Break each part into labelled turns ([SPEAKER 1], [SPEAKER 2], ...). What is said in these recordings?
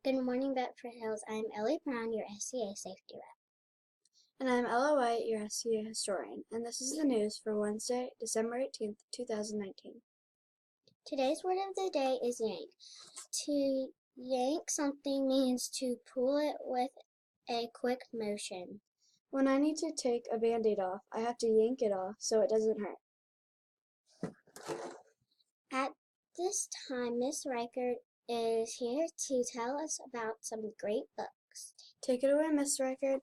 [SPEAKER 1] Good morning, Bedford Hills. I'm Ellie Brown, your SCA safety rep.
[SPEAKER 2] And I'm Ella White, your SCA historian, and this is the news for Wednesday, December 18th, 2019.
[SPEAKER 1] Today's word of the day is yank. To yank something means to pull it with a quick motion.
[SPEAKER 2] When I need to take a Band-Aid off, I have to yank it off so it doesn't hurt.
[SPEAKER 1] At this time, Miss Reichert is here to tell us about some great books.
[SPEAKER 2] Take it away, Miss Reichert.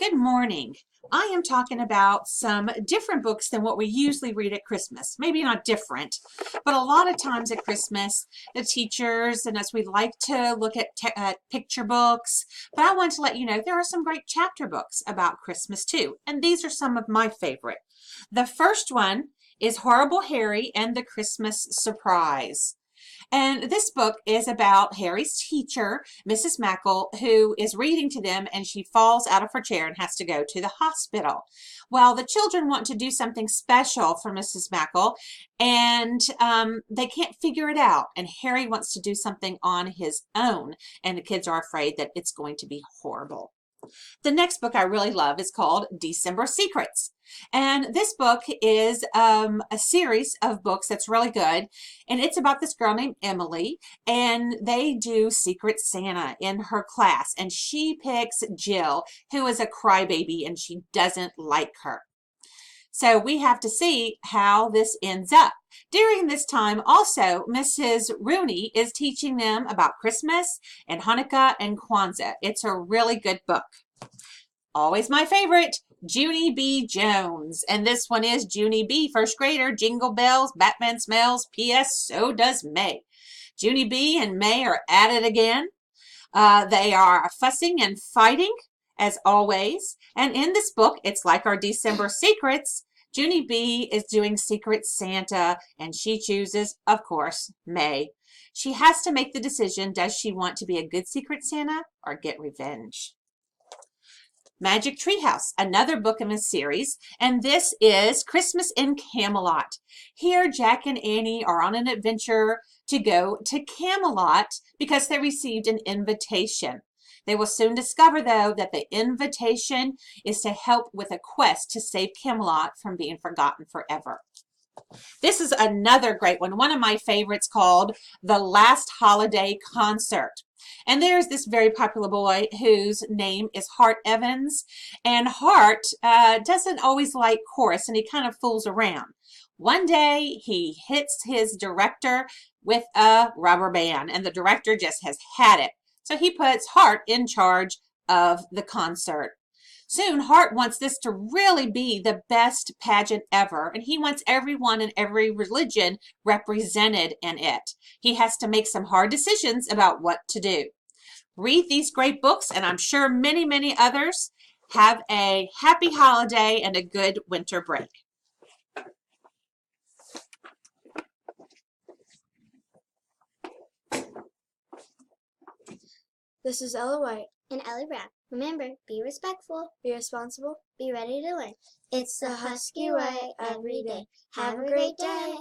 [SPEAKER 3] Good morning. I am talking about some different books than what we usually read at Christmas. Maybe not different, but a lot of times at Christmas, the teachers and us, we like to look at picture books, but I want to let you know there are some great chapter books about Christmas too, and these are some of my favorite. The first one is Horrible Harry and the Christmas Surprise. And this book is about Harry's teacher, Mrs. Mackle, who is reading to them and she falls out of her chair and has to go to the hospital. Well, the children want to do something special for Mrs. Mackle and they can't figure it out. And Harry wants to do something on his own and the kids are afraid that it's going to be horrible. The next book I really love is called December Secrets. And this book is a series of books that's really good. And it's about this girl named Emily. And they do Secret Santa in her class. And she picks Jill, who is a crybaby, and she doesn't like her. So we have to see how this ends up. During this time, also, Mrs. Rooney is teaching them about Christmas and Hanukkah and Kwanzaa. It's a really good book. Always my favorite, Junie B. Jones. And this one is Junie B., first grader, jingle bells, Batman smells, P.S. so does May. Junie B. and May are at it again. They are fussing and fighting, as always. And in this book, it's like our December Secrets. Junie B. is doing Secret Santa, and she chooses, of course, May. She has to make the decision, does she want to be a good Secret Santa or get revenge? Magic Tree House, another book in a series, and this is Christmas in Camelot. Here, Jack and Annie are on an adventure to go to Camelot because they received an invitation. They will soon discover, though, that the invitation is to help with a quest to save Camelot from being forgotten forever. This is another great one of my favorites called The Last Holiday Concert. And there's this very popular boy whose name is Hart Evans. And Hart doesn't always like chorus and he kind of fools around. One day he hits his director with a rubber band and the director just has had it. So he puts Hart in charge of the concert. Soon, Hart wants this to really be the best pageant ever, and he wants everyone and every religion represented in it. He has to make some hard decisions about what to do. Read these great books, and I'm sure many, many others. Have a happy holiday and a good winter break.
[SPEAKER 2] This is Ella White.
[SPEAKER 1] And Ellie Brown. Remember, be respectful,
[SPEAKER 2] Be responsible.
[SPEAKER 1] be ready to learn. It's the Husky way every day. Have a great day.